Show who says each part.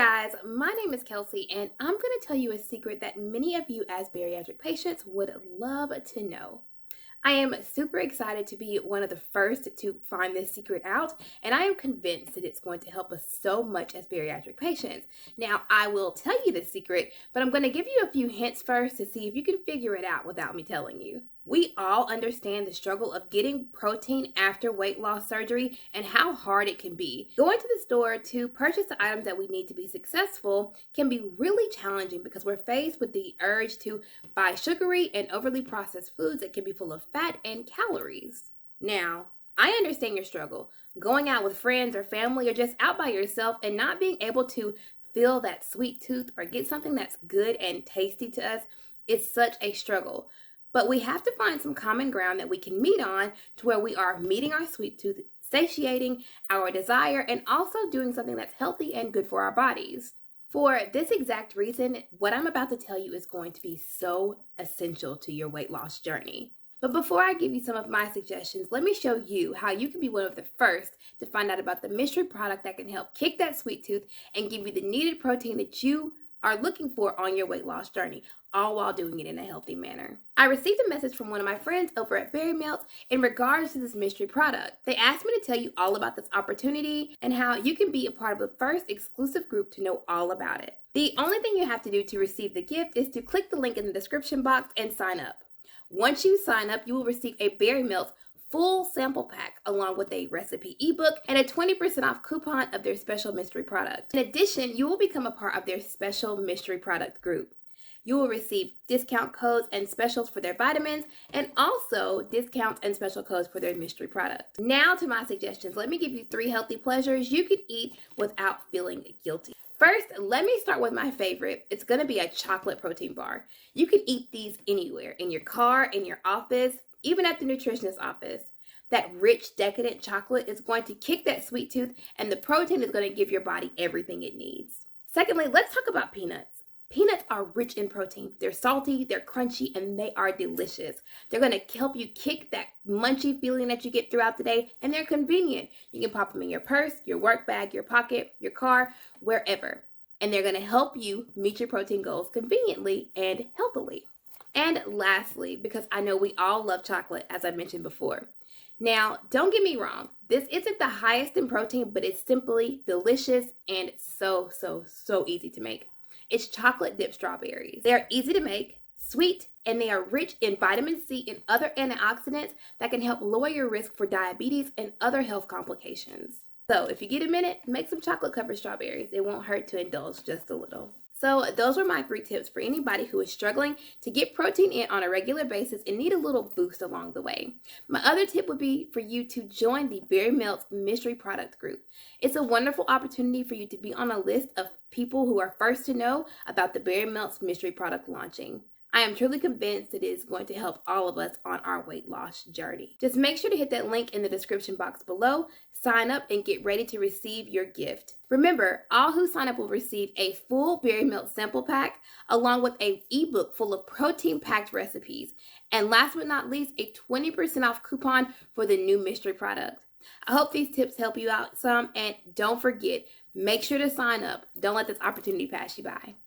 Speaker 1: guys, my name is Kelsi, and I'm going to tell you a secret that many of you as bariatric patients would love to know. I am super excited to be one of the first to find this secret out, and I am convinced that it's going to help us so much as bariatric patients. Now, I will tell you the secret, but I'm going to give you a few hints first to see if you can figure it out without me telling you. We all understand the struggle of getting protein after weight loss surgery and how hard it can be. Going to the store to purchase the items that we need to be successful can be really challenging because we're faced with the urge to buy sugary and overly processed foods that can be full of fat and calories. Now, I understand your struggle. Going out with friends or family or just out by yourself and not being able to feel that sweet tooth or get something that's good and tasty to us is such a struggle. But we have to find some common ground that we can meet on to where we are meeting our sweet tooth, satiating our desire, and also doing something that's healthy and good for our bodies. For this exact reason, what I'm about to tell you is going to be so essential to your weight loss journey. But before I give you some of my suggestions, let me show you how you can be one of the first to find out about the mystery product that can help kick that sweet tooth and give you the needed protein that you are looking for on your weight loss journey, all while doing it in a healthy manner. I received a message from one of my friends over at Berry Melts in regards to this mystery product. They asked me to tell you all about this opportunity and how you can be a part of the first exclusive group to know all about it. The only thing you have to do to receive the gift is to click the link in the description box and sign up. Once you sign up, you will receive a Berry Melts full sample pack along with a recipe ebook and a 20% off coupon of their special mystery product. In addition, you will become a part of their special mystery product group. You will receive discount codes and specials for their vitamins and also discounts and special codes for their mystery product. Now to my suggestions. Let me give you 3 healthy pleasures you can eat without feeling guilty. First, let me start with my favorite. It's going to be a chocolate protein bar. You can eat these anywhere, in your car, in your office, even at the nutritionist office. That rich, decadent chocolate is going to kick that sweet tooth, and the protein is going to give your body everything it needs. Secondly, let's talk about peanuts. Peanuts are rich in protein. They're salty, they're crunchy, and they are delicious. They're going to help you kick that munchy feeling that you get throughout the day, and they're convenient. You can pop them in your purse, your work bag, your pocket, your car, wherever. And they're going to help you meet your protein goals conveniently and healthily. And lastly, because I know we all love chocolate, as I mentioned before. Now, don't get me wrong. This isn't the highest in protein, but it's simply delicious and so easy to make. It's chocolate dipped strawberries. They are easy to make, sweet, and they are rich in vitamin C and other antioxidants that can help lower your risk for diabetes and other health complications. So if you get a minute, make some chocolate covered strawberries. It won't hurt to indulge just a little. So those were my 3 tips for anybody who is struggling to get protein in on a regular basis and need a little boost along the way. My other tip would be for you to join the Berry Melts Mystery Product Group. It's a wonderful opportunity for you to be on a list of people who are first to know about the Berry Melts Mystery Product launching. I am truly convinced it is going to help all of us on our weight loss journey. Just make sure to hit that link in the description box below, sign up, and get ready to receive your gift. Remember, all who sign up will receive a full Berry Melts sample pack along with an ebook full of protein-packed recipes. And last but not least, a 20% off coupon for the new mystery product. I hope these tips help you out some, and don't forget, make sure to sign up. Don't let this opportunity pass you by.